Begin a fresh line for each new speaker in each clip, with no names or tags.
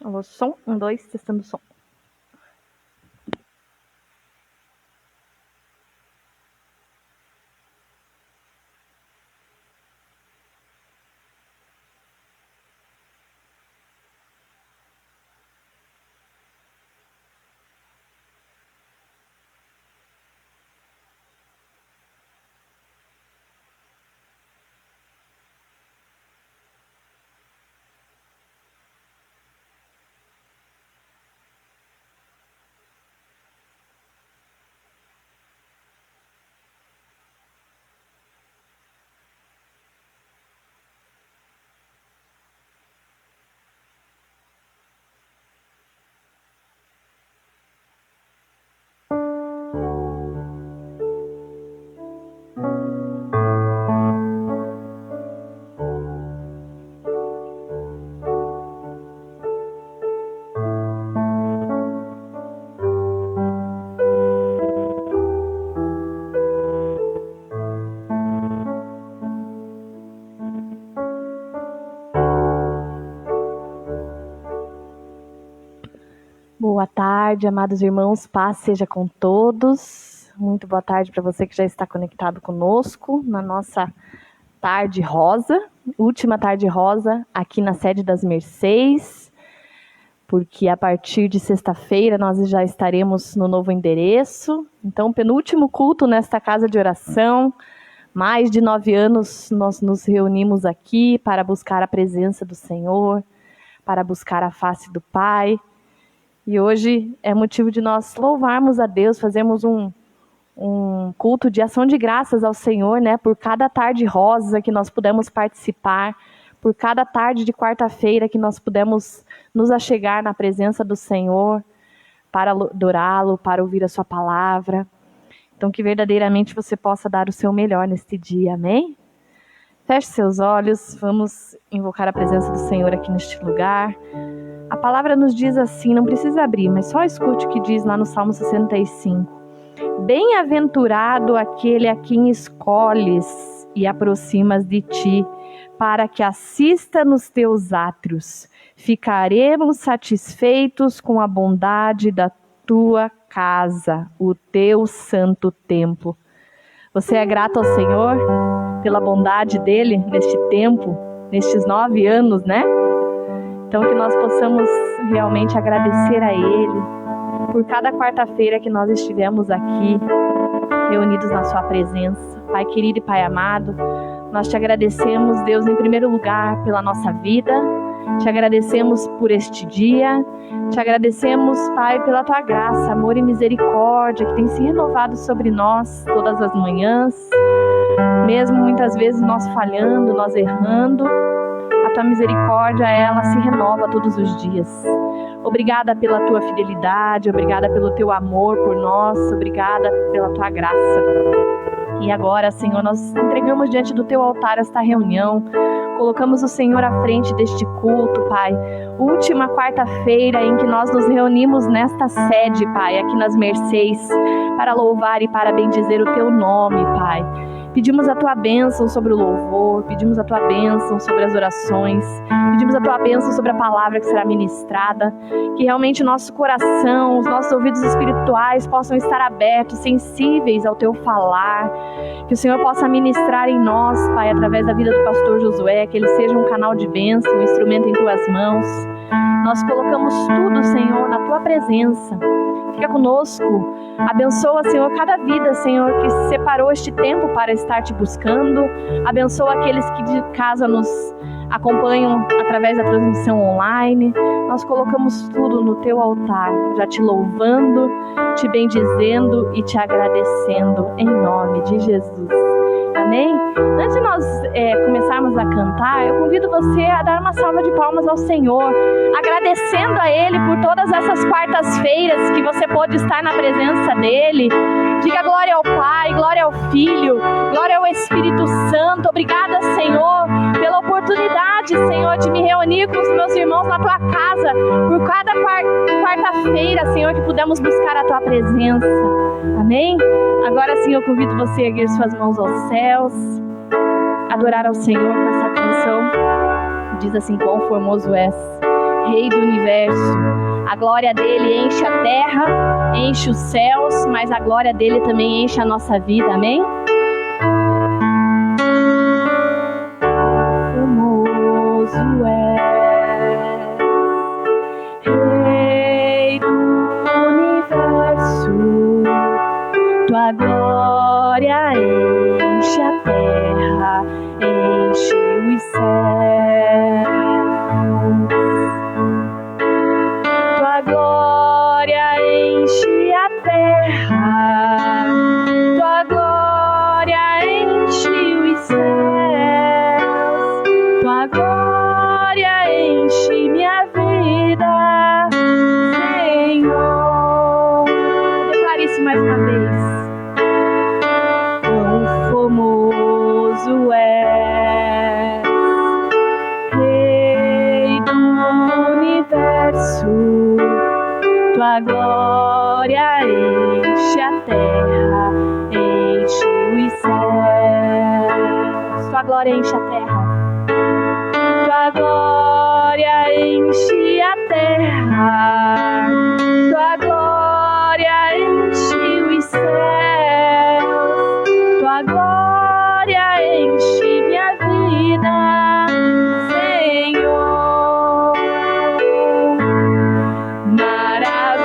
Alô, som, 1, 2, testando o som. Boa tarde, amados irmãos, paz seja com todos. Muito boa tarde para você que já está conectado conosco na nossa tarde rosa, última tarde rosa aqui na sede das Mercês, porque a partir de sexta-feira nós já estaremos no novo endereço. Então, penúltimo culto nesta casa de oração. Mais de 9 anos nós nos reunimos aqui para buscar a presença do Senhor, para buscar a face do Pai. E hoje é motivo de nós louvarmos a Deus, fazermos um culto de ação de graças ao Senhor, né? Por cada tarde rosa que nós pudemos participar, por cada tarde de quarta-feira que nós pudemos nos achegar na presença do Senhor, para adorá-lo, para ouvir a sua palavra. Então, que verdadeiramente você possa dar o seu melhor neste dia, amém? Feche seus olhos, vamos invocar a presença do Senhor aqui neste lugar. A palavra nos diz assim, não precisa abrir, mas só escute o que diz lá no Salmo 65. Bem-aventurado aquele a quem escolhes e aproximas de ti, para que assista nos teus átrios. Ficaremos satisfeitos com a bondade da tua casa, o teu santo templo. Você é grato ao Senhor pela bondade dele neste tempo, nestes 9 anos, né? Então que nós possamos realmente agradecer a Ele por cada quarta-feira que nós estivemos aqui, reunidos na sua presença. Pai querido e Pai amado, nós te agradecemos, Deus, em primeiro lugar, pela nossa vida. Te agradecemos por este dia. Te agradecemos, Pai, pela tua graça, amor e misericórdia que tem se renovado sobre nós todas as manhãs. Mesmo muitas vezes nós falhando, nós errando, a tua misericórdia, ela se renova todos os dias. Obrigada pela tua fidelidade, obrigada pelo teu amor por nós, obrigada pela tua graça. E agora, Senhor, nós entregamos diante do teu altar esta reunião, colocamos o Senhor à frente deste culto, Pai. Última quarta-feira em que nós nos reunimos nesta sede, Pai, aqui nas Mercês, para louvar e para bendizer o teu nome, Pai. Pedimos a tua bênção sobre o louvor, pedimos a tua bênção sobre as orações, pedimos a tua bênção sobre a palavra que será ministrada, que realmente o nosso coração, os nossos ouvidos espirituais possam estar abertos, sensíveis ao teu falar, que o Senhor possa ministrar em nós, Pai, através da vida do pastor Josué, que ele seja um canal de bênção, um instrumento em tuas mãos. Nós colocamos tudo, Senhor, na tua presença. Fica conosco, abençoa, Senhor, cada vida, Senhor, que separou este tempo para estar te buscando. Abençoa aqueles que de casa nos acompanham através da transmissão online. Nós colocamos tudo no teu altar, já te louvando, te bendizendo e te agradecendo, em nome de Jesus. Amém? Antes de nós começarmos a cantar, eu convido você a dar uma salva de palmas ao Senhor, agradecendo a Ele por todas essas quartas-feiras que você pôde estar na presença dEle. Diga glória ao Pai, glória ao Filho, glória ao Espírito Santo. Obrigada, Senhor, pela oportunidade, Senhor, de me reunir com os meus irmãos na Tua casa, por cada quarta-feira, Senhor, que pudemos buscar a Tua presença. Amém? Agora sim eu convido você a erguer suas mãos aos céus, adorar ao Senhor com essa canção. Diz assim: quão formoso és, Rei do universo. A glória dele enche a terra, enche os céus, mas a glória dele também enche a nossa vida, amém? Famoso és, Rei do universo, tua glória enche a terra, enche os céus. Tua glória enche a terra, tua glória enche os céus, tua glória enche minha vida, Senhor. Declare isso mais uma vez. Quão famoso és, Rei do universo, tua glória enche a terra, enche os céus. Tua glória enche a terra, tua glória enche a terra, tua glória enche os céus, tua glória enche minha vida, Senhor.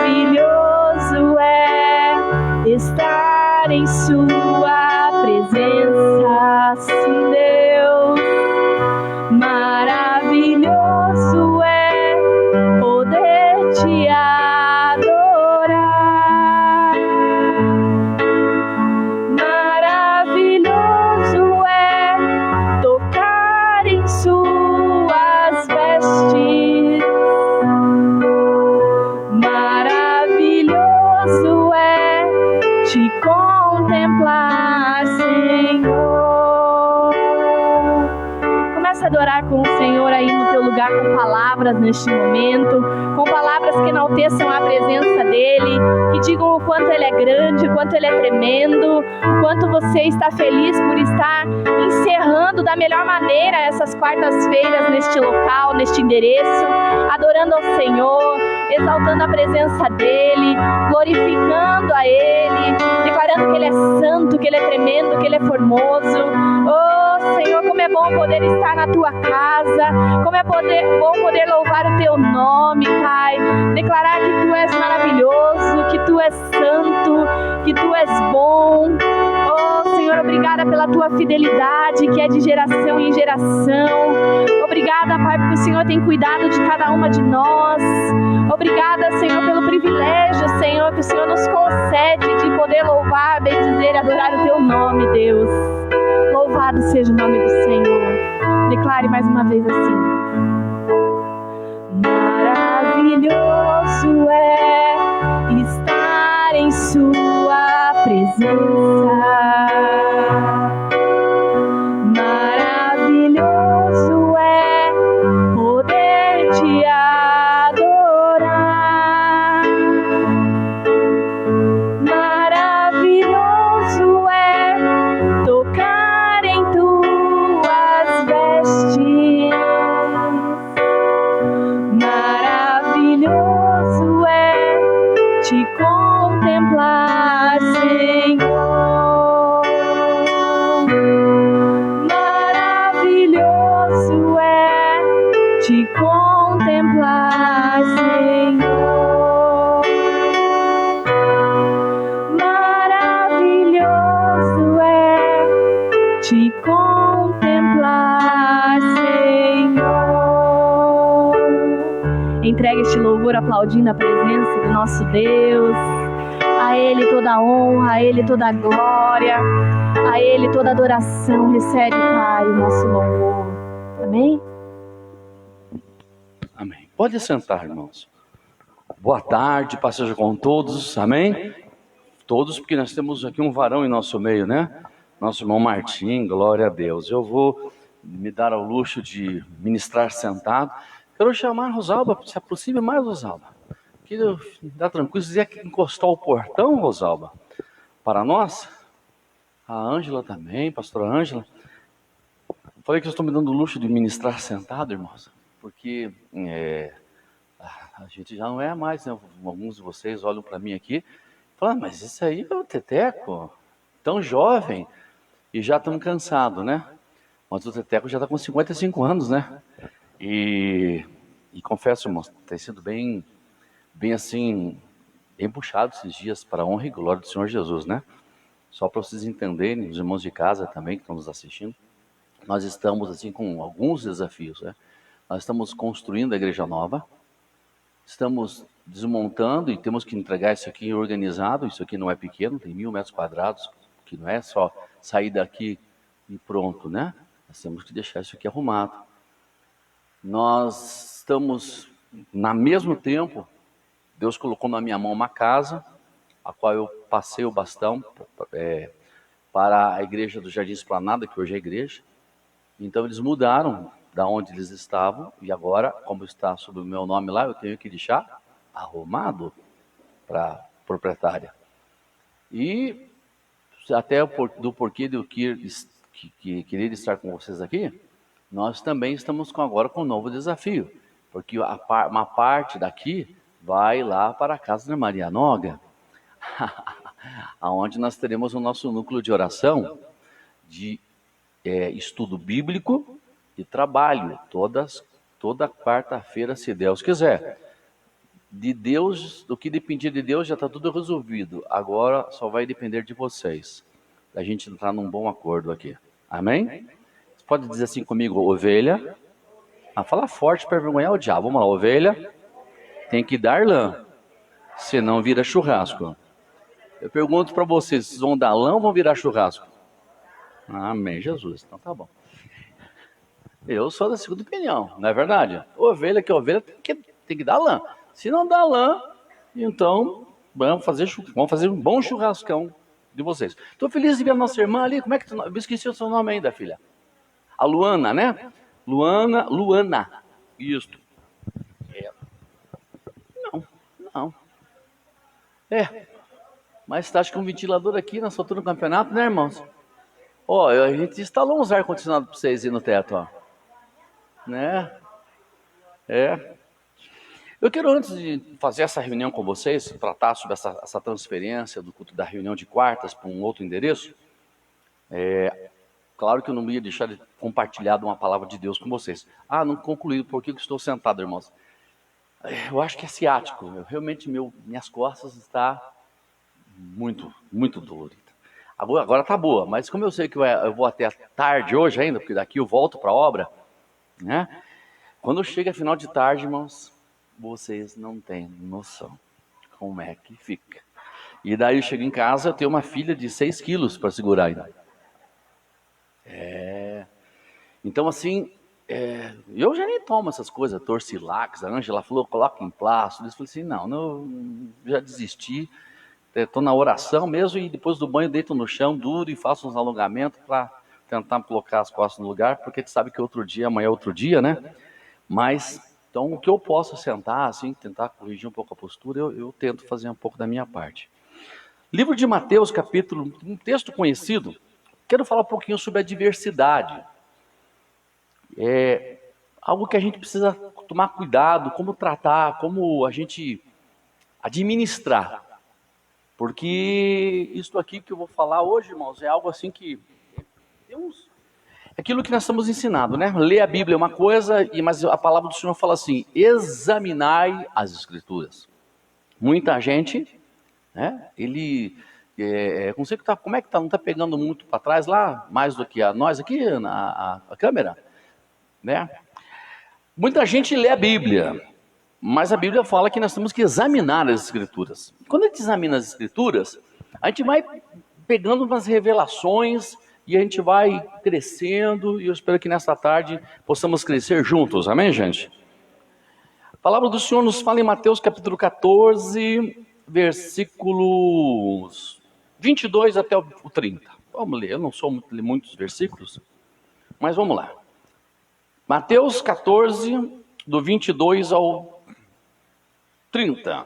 Maravilhoso é estar em sua presença, sim, Deus. Maravilhoso é poder te adorar. Maravilhoso é tocar em suas vestes. Maravilhoso é te contemplar, Senhor. Começa a adorar com o Senhor aí no teu lugar com palavras neste momento, com palavras que enalteçam a presença dEle, que digam o quanto Ele é grande, o quanto Ele é tremendo, o quanto você está feliz por estar encerrando da melhor maneira essas quartas-feiras neste local, neste endereço, adorando ao Senhor, exaltando a presença dEle, glorificando a Ele, declarando que Ele é santo, que Ele é tremendo, que Ele é formoso. Oh, Senhor, como é bom poder estar na Tua casa, como é bom poder louvar o Teu nome, Pai, declarar que Tu és maravilhoso, que Tu és santo, que Tu és bom. Oh, Senhor, obrigada pela Tua fidelidade, que é de geração em geração. Obrigada, Pai, porque o Senhor tem cuidado de cada uma de nós. Obrigada, Senhor, pelo privilégio, Senhor, que o Senhor nos concede de poder louvar, bendizer e adorar o Teu nome, Deus. Louvado seja o nome do Senhor. Declare mais uma vez assim. Maravilhoso é estar em sua presença. Maravilhoso é poder te adorar. Maravilhoso é tocar em tuas vestes. Maravilhoso é te contemplar, Senhor. Maravilhoso é te contemplar, Senhor. Maravilhoso é te contemplar, Senhor. Entregue este louvor aplaudindo a presença do nosso Deus. A Ele toda a honra, a Ele toda a glória, a Ele toda a adoração. Recebe, Pai, o nosso louvor. Amém?
Amém. Pode sentar, irmãos. Boa tarde, paz seja com todos. Amém? Todos, porque nós temos aqui um varão em nosso meio, né? Nosso irmão Martim, glória a Deus. Eu vou me dar ao luxo de ministrar sentado. Quero chamar a Rosalba, se aproxime mais, Rosalba. Que dá tranquilo, se quiser encostar o portão, Rosalba, para nós. A Ângela também, pastora Ângela. Falei que eu estou me dando o luxo de ministrar sentado, irmãos, porque a gente já não é mais, né? Alguns de vocês olham para mim aqui e falam, mas isso aí é o Teteco, tão jovem, e já estamos cansados, né? Mas o Teteco já está com 55 anos, né? E confesso, irmãos, tem sido bem assim, bem puxado esses dias para a honra e glória do Senhor Jesus, né? Só para vocês entenderem, os irmãos de casa também que estão nos assistindo, nós estamos assim com alguns desafios, né? Nós estamos construindo a igreja nova, estamos desmontando e temos que entregar isso aqui organizado. Isso aqui não é pequeno, tem 1.000 metros quadrados, que não é só sair daqui e pronto, né? Nós temos que deixar isso aqui arrumado. Nós estamos, na mesmo tempo, Deus colocou na minha mão uma casa, a qual eu passei o bastão para a igreja do Jardim Esplanada, que hoje é a igreja. Então eles mudaram da onde eles estavam, e agora, como está sob o meu nome lá, eu tenho que deixar arrumado para a proprietária. E até do porquê de eu querer estar com vocês aqui, nós também estamos agora com um novo desafio, porque uma parte daqui vai lá para a casa da Maria Noga, aonde nós teremos o nosso núcleo de oração, de estudo bíblico e trabalho, toda quarta-feira, se Deus quiser. De Deus, do que dependia de Deus, já está tudo resolvido. Agora só vai depender de vocês, a gente entrar num bom acordo aqui. Amém? Você pode dizer assim comigo, ovelha? Fala forte para envergonhar o diabo. Vamos lá, ovelha tem que dar lã, senão vira churrasco. Eu pergunto para vocês vão dar lã ou vão virar churrasco? Amém, Jesus. Então tá bom. Eu sou da segunda opinião, não é verdade? Ovelha tem que dar lã. Se não dá lã, então vamos fazer um bom churrascão de vocês. Estou feliz de ver a nossa irmã ali. Como é que eu esqueci o seu nome ainda, filha? A Luana, né? Luana. Isso. Não. Mas está acho que um ventilador aqui nessa altura do campeonato, né, irmãos? A gente instalou uns ar-condicionado para vocês aí no teto, ó. Né? Eu quero, antes de fazer essa reunião com vocês, tratar sobre essa transferência do culto da reunião de quartas para um outro endereço. Claro que eu não ia deixar de compartilhar uma palavra de Deus com vocês. Não concluí, por que eu estou sentado, irmãos? Eu acho que é ciático. Realmente, minhas costas estão muito, muito doloridas. Agora está boa, mas como eu sei que eu vou até tarde hoje ainda, porque daqui eu volto para a obra, né? Quando chega final de tarde, irmãos, vocês não têm noção como é que fica. E daí eu chego em casa, eu tenho uma filha de 6 quilos para segurar ainda. Então assim, eu já nem tomo essas coisas, Torcilax, a Ângela falou, coloca em plástico. Eu falei assim, não, já desisti. Estou na oração mesmo e depois do banho deito no chão duro e faço uns alongamentos para tentar colocar as costas no lugar, porque a gente sabe que amanhã é outro dia, né? Mas, então, o que eu posso sentar, assim, tentar corrigir um pouco a postura, eu tento fazer um pouco da minha parte. Livro de Mateus, capítulo, um texto conhecido, quero falar um pouquinho sobre a diversidade. Algo que a gente precisa tomar cuidado, como tratar, como a gente administrar. Porque isso aqui que eu vou falar hoje, irmãos, é algo assim que aquilo que nós estamos ensinados, né? Ler a Bíblia é uma coisa, mas a palavra do Senhor fala assim, examinai as Escrituras. Muita gente, né? Não sei como é que tá, não está pegando muito para trás lá, mais do que nós aqui, a câmera, né? Muita gente lê a Bíblia, mas a Bíblia fala que nós temos que examinar as Escrituras. Quando a gente examina as Escrituras, a gente vai pegando umas revelações e a gente vai crescendo, e eu espero que nesta tarde possamos crescer juntos, amém, gente? A palavra do Senhor nos fala em Mateus capítulo 14, versículos 22 até o 30. Vamos ler, eu não sou muito de muitos versículos, mas vamos lá. Mateus 14, do 22 ao 30.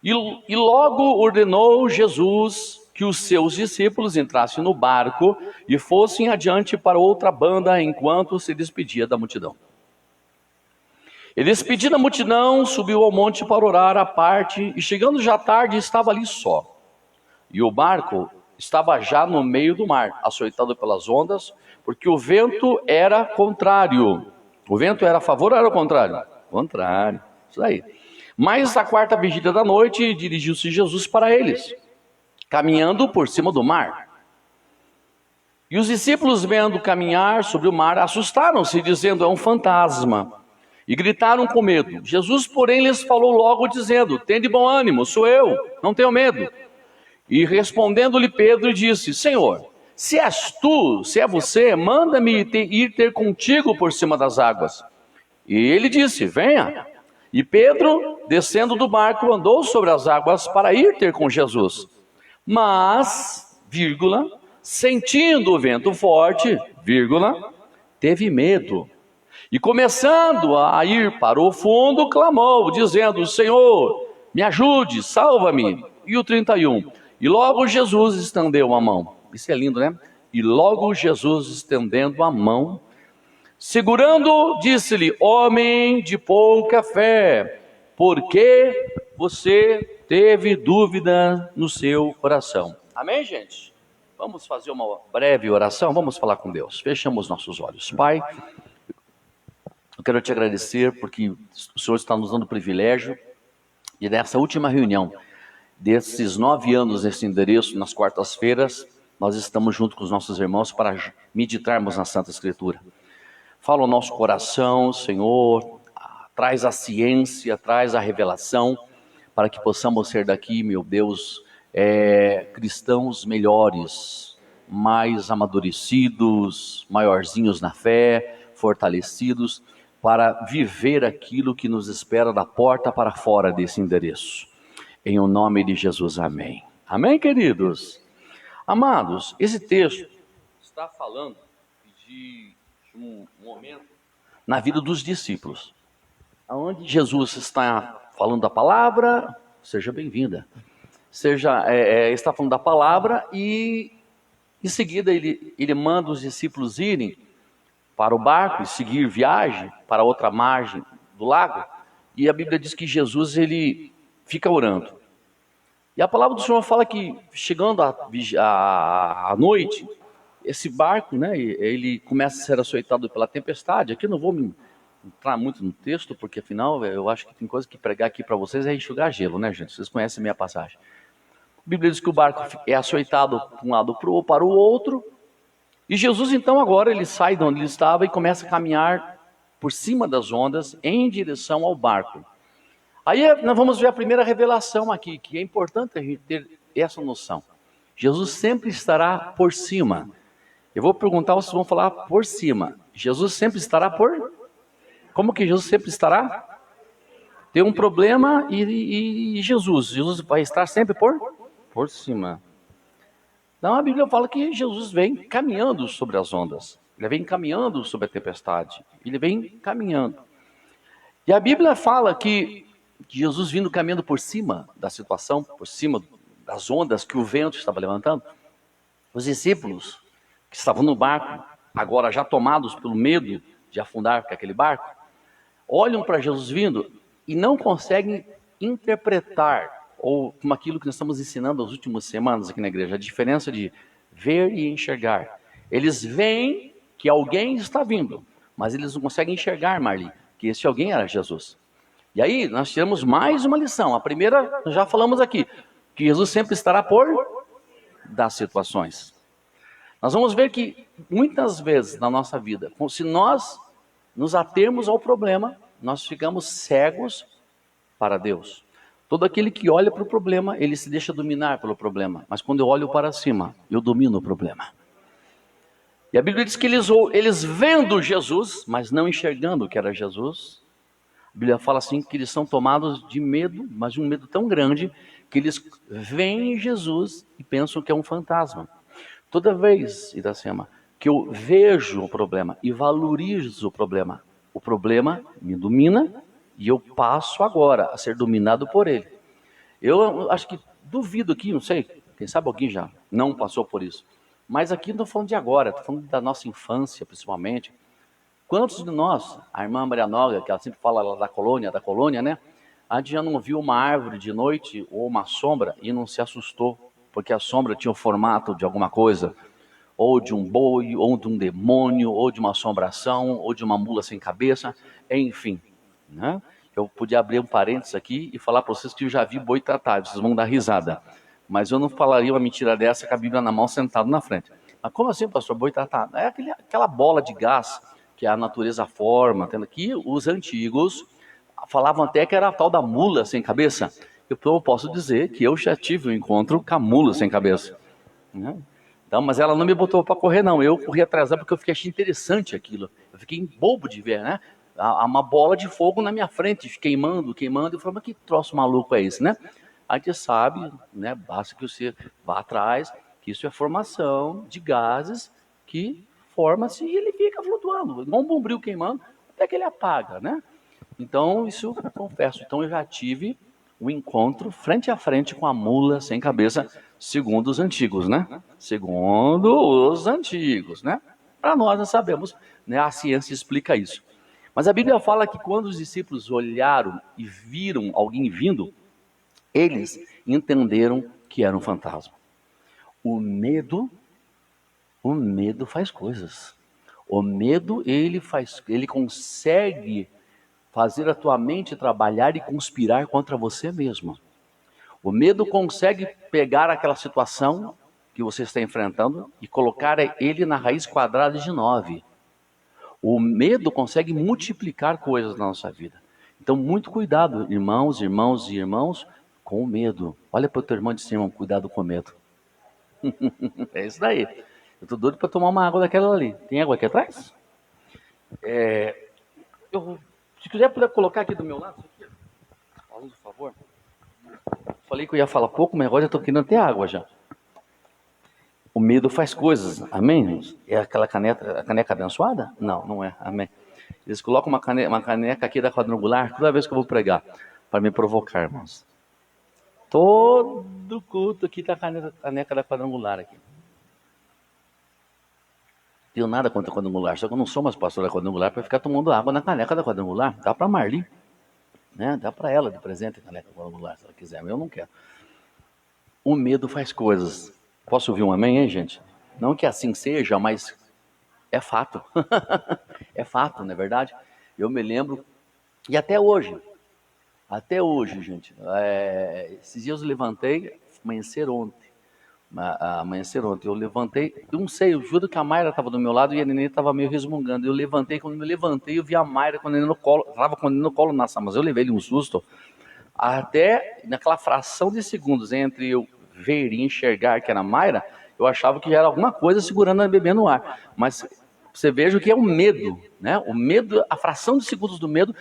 E logo ordenou Jesus que os seus discípulos entrassem no barco e fossem adiante para outra banda enquanto se despedia da multidão. Ele despedindo a multidão, subiu ao monte para orar à parte, e chegando já tarde, estava ali só. E o barco estava já no meio do mar, açoitado pelas ondas, porque o vento era contrário. O vento era a favor ou era o contrário? Contrário, isso aí. Mas à quarta vigília da noite, dirigiu-se Jesus para eles, caminhando por cima do mar. E os discípulos, vendo caminhar sobre o mar, assustaram-se, dizendo: é um fantasma. E gritaram com medo. Jesus, porém, lhes falou logo, dizendo: tende bom ânimo, sou eu, não tenho medo. E respondendo-lhe Pedro, disse: Senhor, se és tu, se é você, manda-me ir ter contigo por cima das águas. E ele disse: venha. E Pedro, descendo do barco, andou sobre as águas para ir ter com Jesus. Mas, sentindo o vento forte, teve medo. E começando a ir para o fundo, clamou, dizendo: Senhor, me ajude, salva-me. E o 31. E logo Jesus estendeu a mão. Isso é lindo, né? E logo Jesus estendendo a mão, segurando, disse-lhe: homem de pouca fé, por que você teve dúvida no seu coração? Amém, gente? Vamos fazer uma breve oração, vamos falar com Deus. Fechamos nossos olhos. Pai, eu quero te agradecer porque o Senhor está nos dando o privilégio de, nessa última reunião, desses 9 anos nesse endereço, nas quartas-feiras, nós estamos junto com os nossos irmãos para meditarmos na Santa Escritura. Fala o nosso coração, Senhor, traz a ciência, traz a revelação, para que possamos ser daqui, meu Deus, cristãos melhores, mais amadurecidos, maiorzinhos na fé, fortalecidos, para viver aquilo que nos espera da porta para fora desse endereço. Em o nome de Jesus, amém. Amém, queridos? Amados, esse texto está falando de um momento na vida dos discípulos, onde Jesus está falando da palavra. Seja bem-vinda. Está falando da palavra e em seguida ele manda os discípulos irem para o barco e seguir viagem para outra margem do lago. E a Bíblia diz que Jesus ele fica orando. E a palavra do Senhor fala que chegando à noite, esse barco, né, ele começa a ser açoitado pela tempestade. Aqui eu não vou me entrar muito no texto, porque afinal eu acho que tem coisa que pregar aqui para vocês é enxugar gelo, né, gente? Vocês conhecem a minha passagem. A Bíblia diz que o barco é açoitado de um lado para o outro. E Jesus então agora ele sai de onde ele estava e começa a caminhar por cima das ondas em direção ao barco. Aí nós vamos ver a primeira revelação aqui, que é importante a gente ter essa noção. Jesus sempre estará por cima. Eu vou perguntar, vocês vão falar por cima. Jesus sempre estará por... Como que Jesus sempre estará? Tem um problema e Jesus vai estar sempre por cima. Então a Bíblia fala que Jesus vem caminhando sobre as ondas. Ele vem caminhando sobre a tempestade. Ele vem caminhando. E a Bíblia fala que Jesus vindo caminhando por cima da situação, por cima das ondas que o vento estava levantando, os discípulos que estavam no barco, agora já tomados pelo medo de afundar com aquele barco, olham para Jesus vindo e não conseguem interpretar, ou como aquilo que nós estamos ensinando nas últimas semanas aqui na igreja, a diferença de ver e enxergar. Eles veem que alguém está vindo, mas eles não conseguem enxergar, Marli, que esse alguém era Jesus. E aí nós tiramos mais uma lição. A primeira, nós já falamos aqui, que Jesus sempre estará por das situações. Nós vamos ver que muitas vezes na nossa vida, se nós nos atermos ao problema, nós ficamos cegos para Deus. Todo aquele que olha para o problema, ele se deixa dominar pelo problema. Mas quando eu olho para cima, eu domino o problema. E a Bíblia diz que eles vendo Jesus, mas não enxergando que era Jesus, a Bíblia fala assim que eles são tomados de medo, mas de um medo tão grande, que eles veem Jesus e pensam que é um fantasma. Toda vez, Iracema, que eu vejo o problema e valorizo o problema me domina e eu passo agora a ser dominado por ele. Eu acho que duvido aqui, não sei, quem sabe alguém já não passou por isso. Mas aqui não estou falando de agora, estou falando da nossa infância, principalmente. Quantos de nós, a irmã Maria Noga, que ela sempre fala lá da colônia, né? A gente já não viu uma árvore de noite ou uma sombra e não se assustou, porque a sombra tinha o formato de alguma coisa, ou de um boi, ou de um demônio, ou de uma assombração, ou de uma mula sem cabeça, enfim, né? Eu podia abrir um parênteses aqui e falar para vocês que eu já vi boi tratado, vocês vão dar risada, mas eu não falaria uma mentira dessa com a Bíblia na mão, sentado na frente. Mas como assim, pastor, boi tratado? É aquela bola de gás que a natureza forma, que os antigos falavam até que era a tal da mula sem cabeça. Eu posso dizer que eu já tive um encontro com a mula sem cabeça, né? Então, mas ela não me botou para correr, não. Eu corri atrás dela porque eu achei interessante aquilo. Eu fiquei bobo de ver, né? Uma bola de fogo na minha frente, queimando. Eu falei, mas que troço maluco é esse, né? A gente sabe, né? Basta que você vá atrás, que isso é formação de gases que forma-se e ele fica flutuando, igual um bombril queimando, até que ele apaga, né? Então, isso eu confesso. Então, eu já tive um encontro frente a frente com a mula sem cabeça, segundo os antigos, né? Segundo os antigos, né? Para nós sabemos, né? A ciência explica isso. Mas a Bíblia fala que quando os discípulos olharam e viram alguém vindo, eles entenderam que era um fantasma. O medo faz coisas. O medo, ele consegue fazer a tua mente trabalhar e conspirar contra você mesmo. O medo consegue pegar aquela situação que você está enfrentando e colocar ele na raiz quadrada de 9. O medo consegue multiplicar coisas na nossa vida. Então, muito cuidado, irmãos e irmãos, com o medo. Olha para o teu irmão de cima, cuidado com o medo. É isso daí. Eu estou doido para tomar uma água daquela ali. Tem água aqui atrás? Se quiser, puder colocar aqui do meu lado, isso aqui, por favor. Falei que eu ia falar pouco, mas agora já estou querendo ter água já. O medo faz coisas, amém? É aquela caneca abençoada? Não, não é, amém. Eles colocam uma caneca aqui da quadrangular toda vez que eu vou pregar, para me provocar, irmãos. Todo culto aqui está a caneca da quadrangular aqui. Tenho nada contra a quadrangular, só que eu não sou mais pastor da quadrangular para ficar tomando água na caneca da quadrangular. Dá para a Marli, né? Dá para ela de presente a caneca quadrangular, se ela quiser, mas eu não quero. O medo faz coisas. Posso ouvir um amém, hein, gente? Não que assim seja, mas é fato. É fato, não é verdade? Eu me lembro, e até hoje, gente, esses dias eu levantei, amanhecer ontem, eu levantei, eu não sei, eu juro que a Mayra estava do meu lado e a neném estava meio resmungando. Eu levantei, quando eu levantei, eu vi a Mayra com a neném no colo, estava com a neném no colo na sala, mas eu levei ele um susto, até naquela fração de segundos entre eu ver e enxergar que era a Mayra, eu achava que já era alguma coisa segurando a bebê no ar, mas você veja o que é o medo, né? O medo, a fração de segundos do medo,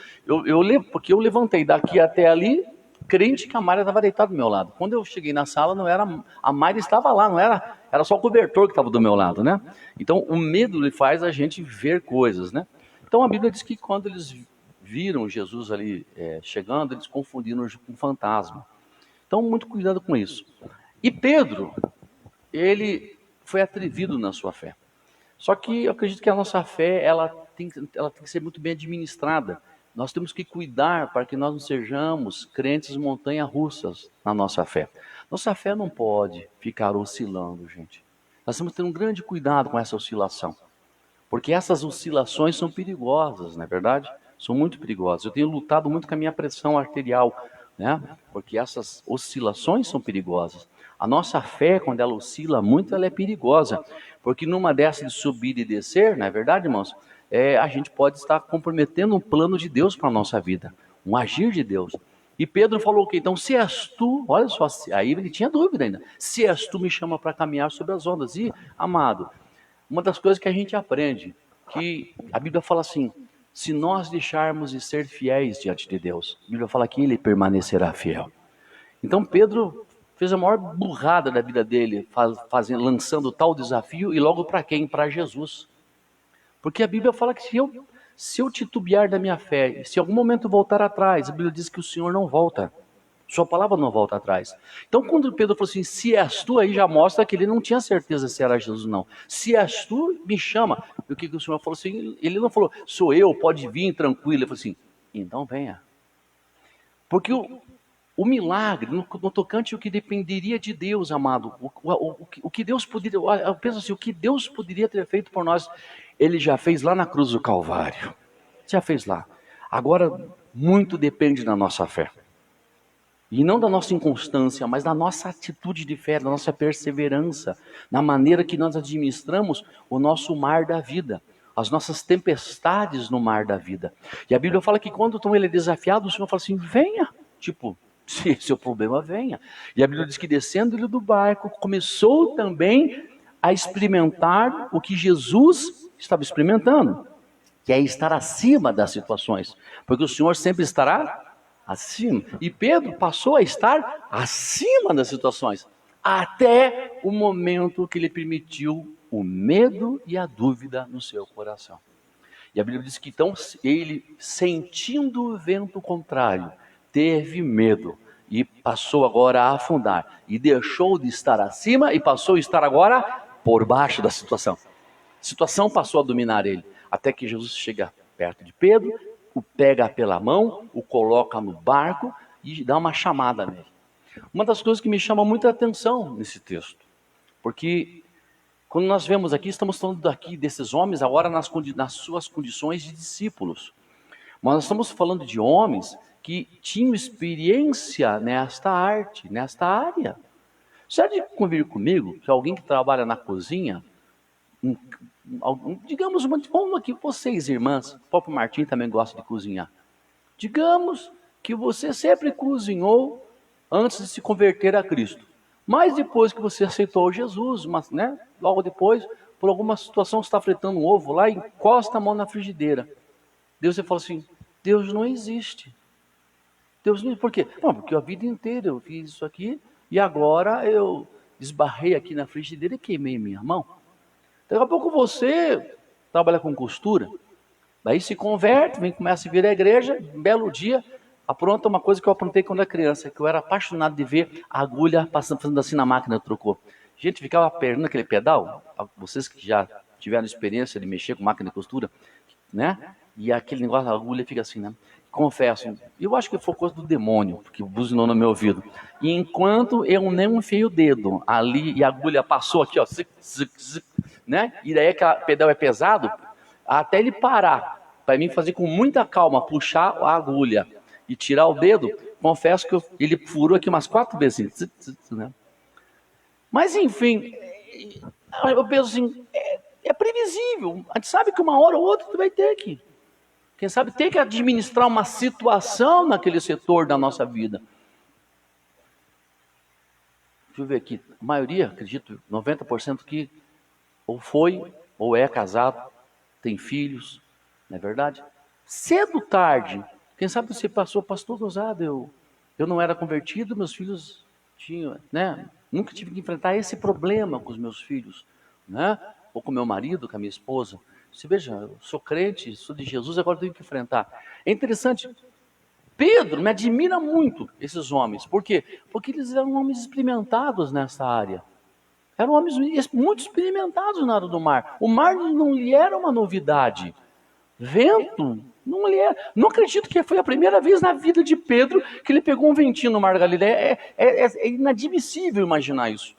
porque eu levantei daqui até ali, crente que a Mayra estava deitada do meu lado. Quando eu cheguei na sala, não era a Mayra estava lá, não era só o cobertor que estava do meu lado, né? Então, o medo ele faz a gente ver coisas, né? Então, a Bíblia diz que quando eles viram Jesus ali chegando, eles confundiram com um fantasma. Então, muito cuidado com isso. E Pedro, ele foi atrevido na sua fé. Só que eu acredito que a nossa fé, ela tem que ser muito bem administrada. Nós temos que cuidar para que nós não sejamos crentes montanha-russas na nossa fé. Nossa fé não pode ficar oscilando, gente. Nós temos que ter um grande cuidado com essa oscilação. Porque essas oscilações são perigosas, não é verdade? São muito perigosas. Eu tenho lutado muito com a minha pressão arterial, né? Porque essas oscilações são perigosas. A nossa fé, quando ela oscila muito, ela é perigosa. Porque numa dessas de subir e descer, não é verdade, irmãos? A gente pode estar comprometendo um plano de Deus para a nossa vida. Um agir de Deus. E Pedro falou o quê? Então, se és tu, olha só, aí ele tinha dúvida ainda. Se és tu, me chama para caminhar sobre as ondas. E, amado, uma das coisas que a gente aprende, que a Bíblia fala assim, se nós deixarmos de ser fiéis diante de Deus, a Bíblia fala que ele permanecerá fiel. Então Pedro fez a maior burrada da vida dele, lançando tal desafio, e logo para quem? Para Jesus. Porque a Bíblia fala que se eu titubear da minha fé, se em algum momento voltar atrás, a Bíblia diz que o Senhor não volta. Sua palavra não volta atrás. Então, quando Pedro falou assim, se és tu, aí já mostra que ele não tinha certeza se era Jesus, não. Se és tu, me chama. E o que o Senhor falou assim? Ele não falou, sou eu, pode vir, tranquilo. Ele falou assim, então venha. Porque o milagre, no tocante, o que dependeria de Deus, amado, o que Deus poderia, eu penso assim, o que Deus poderia ter feito por nós, Ele já fez lá na cruz do Calvário. Já fez lá. Agora, muito depende da nossa fé. E não da nossa inconstância, mas da nossa atitude de fé, da nossa perseverança, na maneira que nós administramos o nosso mar da vida, as nossas tempestades no mar da vida. E a Bíblia fala que quando ele é desafiado, o Senhor fala assim, venha, tipo, se esse é o problema, venha. E a Bíblia diz que descendo ele do barco, começou também a experimentar o que Jesus estava experimentando, que é estar acima das situações, porque o Senhor sempre estará acima. E Pedro passou a estar acima das situações, até o momento que ele permitiu o medo e a dúvida no seu coração. E a Bíblia diz que então ele, sentindo o vento contrário, teve medo e passou agora a afundar. E deixou de estar acima e passou a estar agora por baixo da situação. A situação passou a dominar ele, até que Jesus chega perto de Pedro, o pega pela mão, o coloca no barco e dá uma chamada nele. Uma das coisas que me chama muita atenção nesse texto, porque quando nós vemos aqui, estamos falando aqui desses homens agora nas suas condições de discípulos. Mas nós estamos falando de homens que tinham experiência nesta arte, nesta área. Você há de convir comigo que alguém que trabalha na cozinha, digamos, vamos aqui, vocês irmãs, o próprio Martim também gosta de cozinhar. Digamos que você sempre cozinhou antes de se converter a Cristo. Mas depois que você aceitou Jesus, logo depois, por alguma situação, você está fritando um ovo lá e encosta a mão na frigideira. Deus, você fala assim, Deus não existe. Deus não existe. Por quê? Não, porque a vida inteira eu fiz isso aqui e agora eu esbarrei aqui na frigideira e queimei minha mão. Daqui a pouco você trabalha com costura, daí se converte, começa a vir à igreja, um belo dia, apronta uma coisa que eu aprontei quando era criança, que eu era apaixonado de ver a agulha fazendo assim na máquina de tricô. Gente, ficava apertando aquele pedal, vocês que já tiveram experiência de mexer com máquina de costura, né? E aquele negócio, a agulha fica assim, né? Confesso, eu acho que foi coisa do demônio, porque buzinou no meu ouvido. E enquanto eu nem enfiei o dedo ali e a agulha passou aqui, ó, né? E daí que o pedal é pesado, até ele parar, para mim fazer com muita calma, puxar a agulha e tirar o dedo, confesso que ele furou aqui umas 4 vezes, assim, né? Mas enfim, eu penso assim, é previsível, a gente sabe que uma hora ou outra tu vai ter que, quem sabe, ter que administrar uma situação naquele setor da nossa vida. Deixa eu ver aqui, a maioria, acredito, 90% que ou foi, ou é casado, tem filhos, não é verdade? Cedo ou tarde, quem sabe você passou, pastor Rosado, eu não era convertido, meus filhos tinham, né? Nunca tive que enfrentar esse problema com os meus filhos, né? Ou com meu marido, com a minha esposa. Você veja, eu sou crente, sou de Jesus, agora tenho que enfrentar. É interessante, Pedro me admira muito, esses homens. Por quê? Porque eles eram homens experimentados nessa área. Eram homens muito experimentados na área do mar. O mar não lhe era uma novidade. Vento, não lhe era. Não acredito que foi a primeira vez na vida de Pedro que ele pegou um ventinho no mar da Galileia. É inadmissível imaginar isso.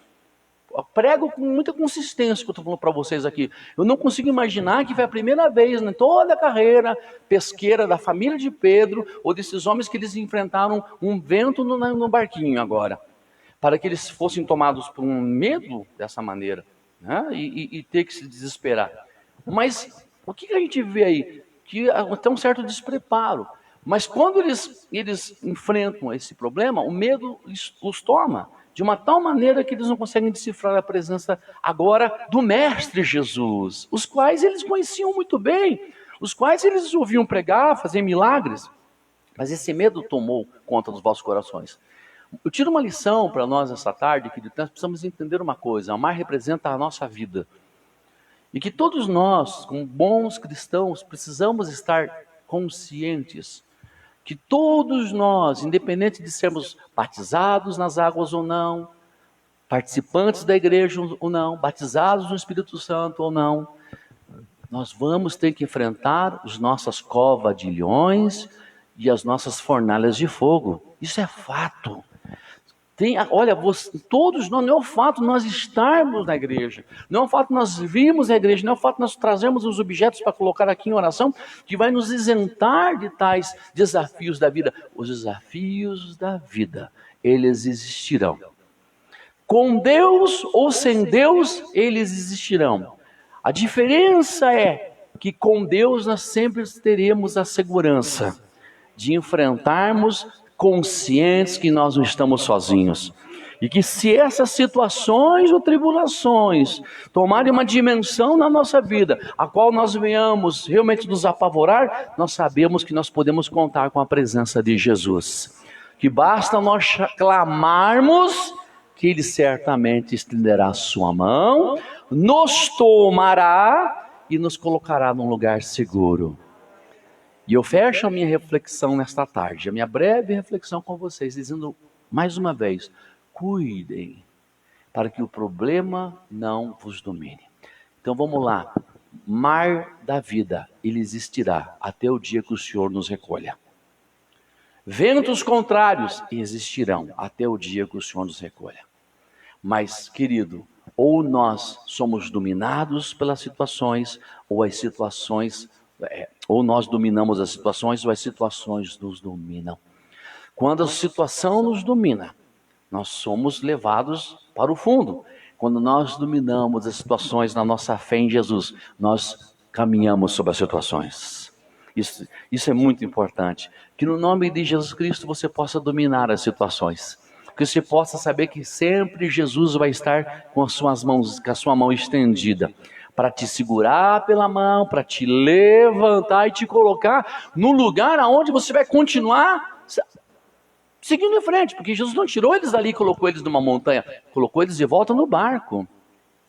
Eu prego com muita consistência que eu estou falando para vocês aqui. Eu não consigo imaginar que foi a primeira vez em toda a carreira pesqueira da família de Pedro, ou desses homens que eles enfrentaram um vento no barquinho agora, para que eles fossem tomados por um medo dessa maneira, né? E ter que se desesperar. Mas o que a gente vê aí? Que tem um certo despreparo. Mas quando eles enfrentam esse problema, o medo os toma de uma tal maneira que eles não conseguem decifrar a presença agora do Mestre Jesus, os quais eles conheciam muito bem, os quais eles ouviam pregar, fazer milagres, mas esse medo tomou conta dos vossos corações. Eu tiro uma lição para nós essa tarde, que nós precisamos entender uma coisa: o mar representa a nossa vida, e que todos nós, como bons cristãos, precisamos estar conscientes que todos nós, independente de sermos batizados nas águas ou não, participantes da igreja ou não, batizados no Espírito Santo ou não, nós vamos ter que enfrentar as nossas covas de leões e as nossas fornalhas de fogo. Isso é fato. Olha, todos nós, não é o fato de nós estarmos na igreja, não é o fato de nós virmos à igreja, não é o fato de nós trazermos os objetos para colocar aqui em oração, que vai nos isentar de tais desafios da vida. Os desafios da vida, eles existirão. Com Deus ou sem Deus, eles existirão. A diferença é que com Deus nós sempre teremos a segurança de enfrentarmos conscientes que nós não estamos sozinhos. E que se essas situações ou tribulações tomarem uma dimensão na nossa vida, a qual nós venhamos realmente nos apavorar, nós sabemos que nós podemos contar com a presença de Jesus. Que basta nós clamarmos, que Ele certamente estenderá a sua mão, nos tomará e nos colocará num lugar seguro. E eu fecho a minha reflexão nesta tarde, a minha breve reflexão com vocês, dizendo mais uma vez, cuidem para que o problema não vos domine. Então vamos lá, mar da vida, ele existirá até o dia que o Senhor nos recolha. Ventos contrários existirão até o dia que o Senhor nos recolha. Mas, querido, ou nós somos dominados pelas situações, ou as situações... ou nós dominamos as situações, ou as situações nos dominam. Quando a situação nos domina, nós somos levados para o fundo. Quando nós dominamos as situações na nossa fé em Jesus, nós caminhamos sobre as situações. Isso é muito importante. Que no nome de Jesus Cristo você possa dominar as situações. Que você possa saber que sempre Jesus vai estar com as suas mãos, com a sua mão estendida, para te segurar pela mão, para te levantar e te colocar no lugar aonde você vai continuar seguindo em frente, porque Jesus não tirou eles dali e colocou eles numa montanha, colocou eles de volta no barco.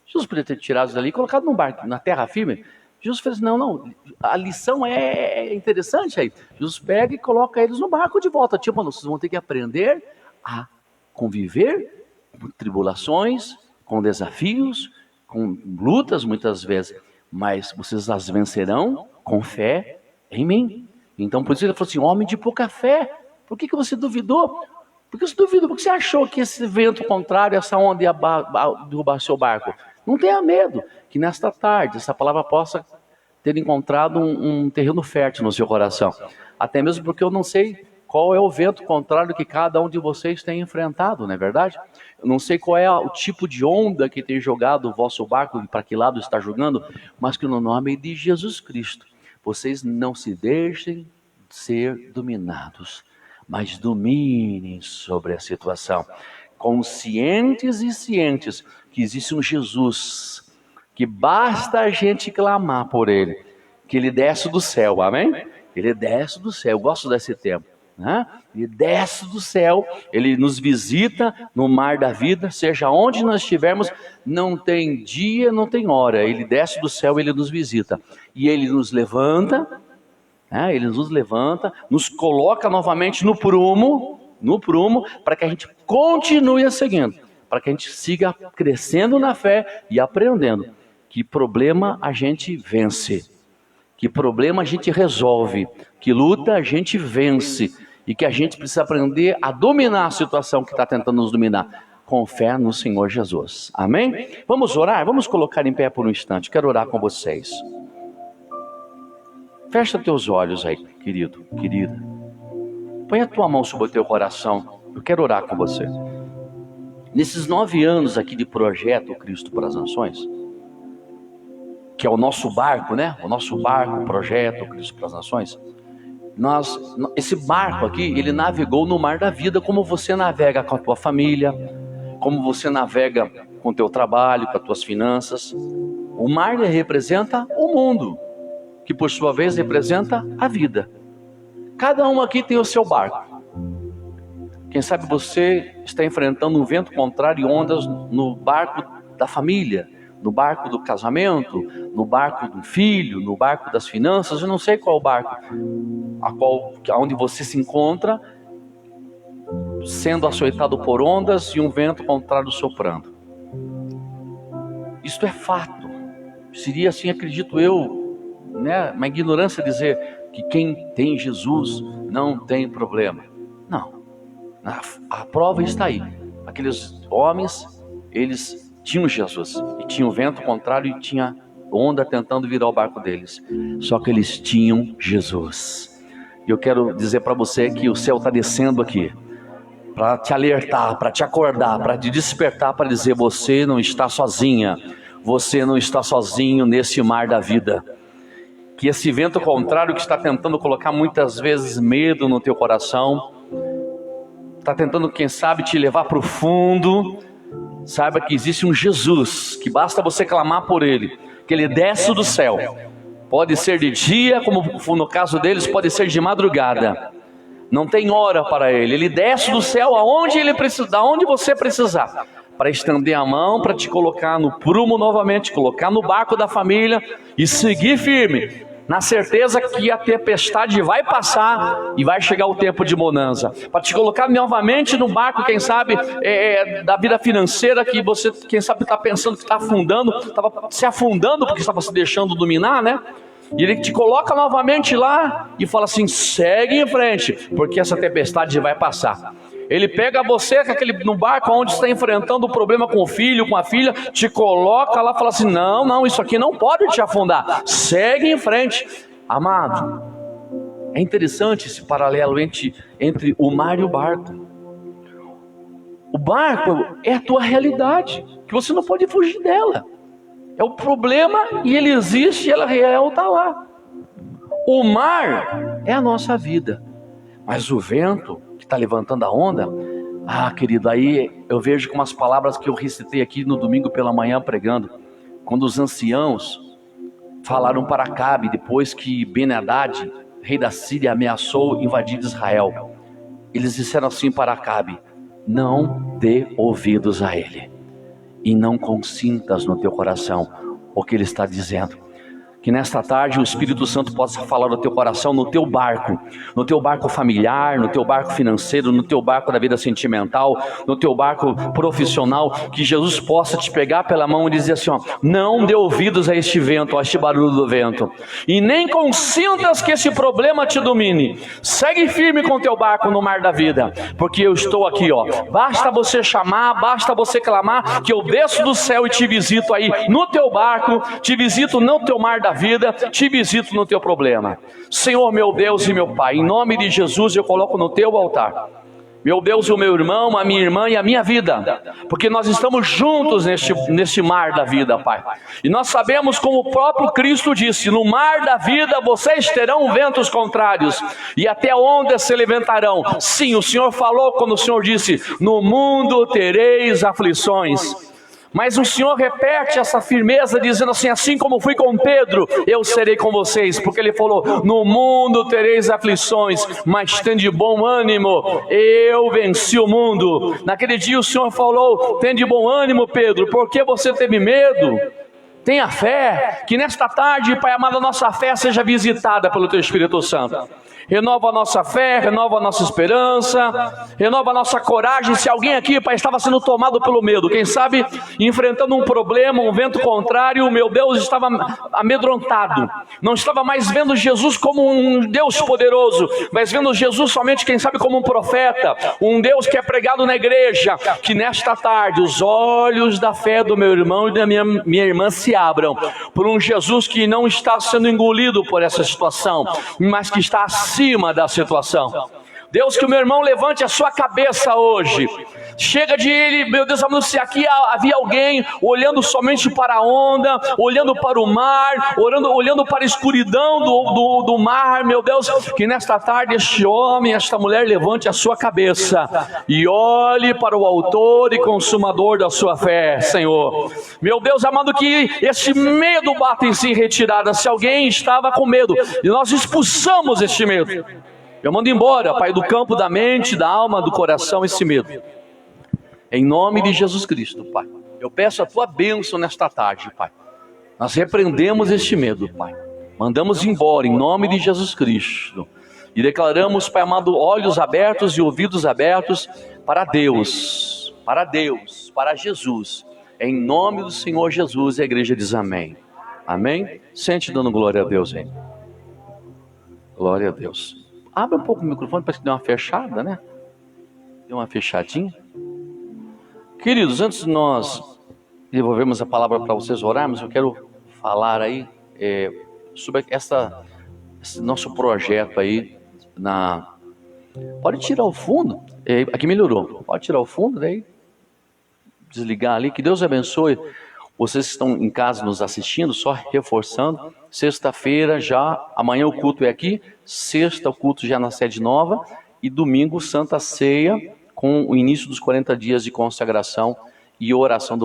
Jesus poderia ter tirado eles dali e colocado no barco, na terra firme. Jesus fez, não, a lição é interessante aí. Jesus pega e coloca eles no barco de volta. Tipo, vocês vão ter que aprender a conviver com tribulações, com desafios, com lutas muitas vezes, mas vocês as vencerão com fé em mim. Então por isso ele falou assim, homem de pouca fé, por que você duvidou? Por que você duvidou? Por que você achou que esse vento contrário, essa onda ia derrubar seu barco? Não tenha medo, que nesta tarde essa palavra possa ter encontrado um terreno fértil no seu coração. Até mesmo porque eu não sei qual é o vento contrário que cada um de vocês tem enfrentado, não é verdade? Eu não sei qual é o tipo de onda que tem jogado o vosso barco e para que lado está jogando, mas que no nome de Jesus Cristo, vocês não se deixem ser dominados, mas dominem sobre a situação, conscientes e cientes que existe um Jesus, que basta a gente clamar por Ele, que Ele desce do céu, amém? Ele desce do céu, eu gosto desse tempo. Ele desce do céu, Ele nos visita no mar da vida, seja onde nós estivermos, não tem dia, não tem hora, Ele desce do céu, Ele nos visita, e Ele nos levanta, Ele nos levanta, nos coloca novamente no prumo, para que a gente continue seguindo, para que a gente siga crescendo na fé e aprendendo que problema a gente vence, que problema a gente resolve, que luta a gente vence, e que a gente precisa aprender a dominar a situação que está tentando nos dominar, com fé no Senhor Jesus. Amém? Vamos orar? Vamos colocar em pé por um instante. Quero orar com vocês. Fecha teus olhos aí, querido, querida. Põe a tua mão sobre o teu coração. Eu quero orar com você. Nesses 9 anos aqui de projeto Cristo para as Nações, que é o nosso barco, né? O nosso barco, projeto Cristo para as Nações. Esse barco aqui, ele navegou no mar da vida, como você navega com a tua família, como você navega com o teu trabalho, com as tuas finanças. O mar representa o mundo, que por sua vez representa a vida. Cada um aqui tem o seu barco. Quem sabe você está enfrentando um vento contrário e ondas no barco da família, No barco do casamento, no barco do filho, no barco das finanças, eu não sei qual barco, onde você se encontra, sendo açoitado por ondas e um vento contrário soprando. Isto é fato. Seria assim, acredito eu, né, uma ignorância dizer que quem tem Jesus não tem problema. Não, a prova está aí. Aqueles homens, eles tinham Jesus, e tinha o vento contrário e tinha onda tentando virar o barco deles, só que eles tinham Jesus. E eu quero dizer para você que o céu está descendo aqui, para te alertar, para te acordar, para te despertar, para dizer: você não está sozinha, você não está sozinho nesse mar da vida. Que esse vento contrário que está tentando colocar muitas vezes medo no teu coração, está tentando, quem sabe, te levar para o fundo, saiba que existe um Jesus, que basta você clamar por Ele, que Ele desce do céu. Pode ser de dia, como no caso deles, pode ser de madrugada. Não tem hora para Ele. Ele desce do céu aonde Ele precisa, aonde você precisar, para estender a mão, para te colocar no prumo novamente, colocar no barco da família e seguir firme, na certeza que a tempestade vai passar e vai chegar o tempo de bonança, para te colocar novamente no barco, quem sabe, da vida financeira, que você, quem sabe, está pensando que está afundando, estava se afundando porque estava se deixando dominar, né? E Ele te coloca novamente lá e fala assim: segue em frente, porque essa tempestade vai passar. Ele pega você no barco onde está enfrentando o problema com o filho, com a filha, te coloca lá e fala assim: não, isso aqui não pode te afundar, segue em frente. Amado, é interessante esse paralelo entre o mar e o barco. O barco é a tua realidade, que você não pode fugir dela. É o problema e ele existe, e ela real está lá. O mar é a nossa vida, mas o vento que está levantando a onda, querido, aí eu vejo com umas palavras que eu recitei aqui no domingo pela manhã pregando, quando os anciãos falaram para Acabe, depois que Ben-Hadad, rei da Síria, ameaçou invadir Israel. Eles disseram assim para Acabe: não dê ouvidos a ele, e não consintas no teu coração o que ele está dizendo. Que nesta tarde o Espírito Santo possa falar no teu coração, no teu barco familiar, no teu barco financeiro, no teu barco da vida sentimental, no teu barco profissional, que Jesus possa te pegar pela mão e dizer assim: não dê ouvidos a este vento, a este barulho do vento, e nem consintas que esse problema te domine. Segue firme com o teu barco no mar da vida, porque eu estou aqui, basta você chamar, basta você clamar, que eu desço do céu e te visito aí no teu barco, te visito no teu mar da vida, te visito no teu problema. Senhor, meu Deus e meu Pai, em nome de Jesus eu coloco no teu altar, meu Deus, o meu irmão, a minha irmã e a minha vida, porque nós estamos juntos neste mar da vida, Pai. E nós sabemos, como o próprio Cristo disse: no mar da vida vocês terão ventos contrários e até ondas se levantarão. Sim, o Senhor falou quando o Senhor disse: no mundo tereis aflições. Mas o Senhor repete essa firmeza dizendo assim: assim como fui com Pedro, eu serei com vocês. Porque Ele falou: no mundo tereis aflições, mas tende bom ânimo, eu venci o mundo. Naquele dia o Senhor falou: tende bom ânimo, Pedro, porque você teve medo? Tenha fé. Que nesta tarde, Pai amado, a nossa fé seja visitada pelo Teu Espírito Santo. Renova a nossa fé, renova a nossa esperança, renova a nossa coragem. Se alguém aqui, Pai, estava sendo tomado pelo medo, quem sabe enfrentando um problema, um vento contrário, meu Deus, estava amedrontado, não estava mais vendo Jesus como um Deus poderoso, mas vendo Jesus somente, quem sabe, como um profeta, um Deus que é pregado na igreja. Que nesta tarde os olhos da fé do meu irmão e da minha irmã se abram por um Jesus que não está sendo engolido por essa situação, mas que está acima da situação. Deus, que o meu irmão levante a sua cabeça hoje. Chega de ele, meu Deus, se aqui havia alguém olhando somente para a onda, olhando para o mar, olhando para a escuridão do mar, meu Deus, que nesta tarde este homem, esta mulher levante a sua cabeça e olhe para o autor e consumador da sua fé, Senhor. Meu Deus amado, que este medo bata em si em retirada. Se alguém estava com medo, e nós expulsamos este medo, eu mando embora, Pai, do campo da mente, da alma, do coração, esse medo. Em nome de Jesus Cristo, Pai. Eu peço a tua bênção nesta tarde, Pai. Nós repreendemos este medo, Pai. Mandamos embora em nome de Jesus Cristo. E declaramos, Pai amado, olhos abertos e ouvidos abertos para Deus, para Jesus. Em nome do Senhor Jesus, a igreja diz amém. Amém? Sente dando glória a Deus, hein? Glória a Deus. Abre um pouco o microfone, parece que deu uma fechada, né? Deu uma fechadinha. Queridos, antes de nós devolvermos a palavra para vocês orarmos, eu quero falar aí sobre esse nosso projeto aí. Pode tirar o fundo. Aqui melhorou. Pode tirar o fundo, daí desligar ali. Que Deus abençoe vocês que estão em casa nos assistindo. Só reforçando, sexta-feira já, amanhã o culto é aqui, sexta o culto já na sede nova e domingo Santa Ceia com o início dos 40 dias de consagração e oração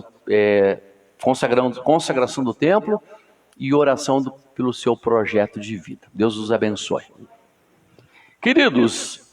consagração do templo e oração pelo seu projeto de vida. Deus os abençoe. Queridos,